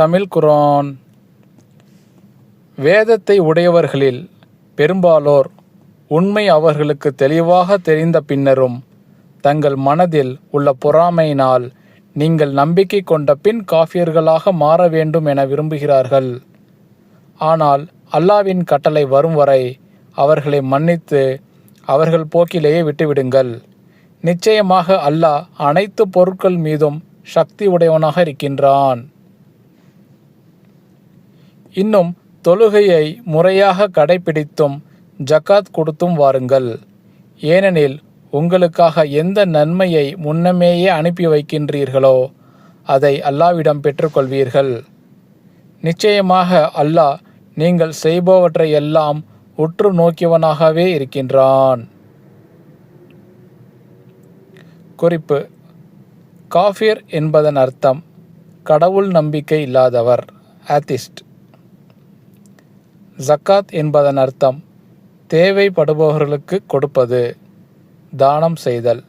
தமிழ் குர்ஆன். வேதத்தை உடையவர்களில் பெரும்பாலோர் உண்மை அவர்களுக்கு தெளிவாக தெரிந்த பின்னரும் தங்கள் மனதில் உள்ள பொறாமையினால் நீங்கள் நம்பிக்கை கொண்ட பின் காஃபியர்களாக மாற வேண்டும் என விரும்புகிறார்கள். ஆனால் அல்லாவின் கட்டளை வரும் வரை அவர்களை மன்னித்து அவர்கள் போக்கிலேயே விட்டுவிடுங்கள். நிச்சயமாக அல்லாஹ் அனைத்து பொருட்கள் மீதும் சக்தி உடையவனாக இருக்கின்றான். இன்னும் தொழுகையை முறையாக கடைபிடித்தும் ஜக்காத் கொடுத்தும் வாருங்கள். ஏனெனில் உங்களுக்காக எந்த நன்மையை முன்னமேயே அனுப்பி வைக்கின்றீர்களோ அதை அல்லாவிடம் பெற்றுக்கொள்வீர்கள். நிச்சயமாக அல்லாஹ் நீங்கள் செய்பவற்றை எல்லாம் உற்று நோக்கியவனாகவே இருக்கின்றான். குறிப்பு: காஃபிர் என்பதன் அர்த்தம் கடவுள் நம்பிக்கை இல்லாதவர், ஆத்திஸ்ட். ஜக்காத் என்பதன் அர்த்தம் தேவைப்படுபவர்களுக்கு கொடுப்பது, தானம் செய்தல்.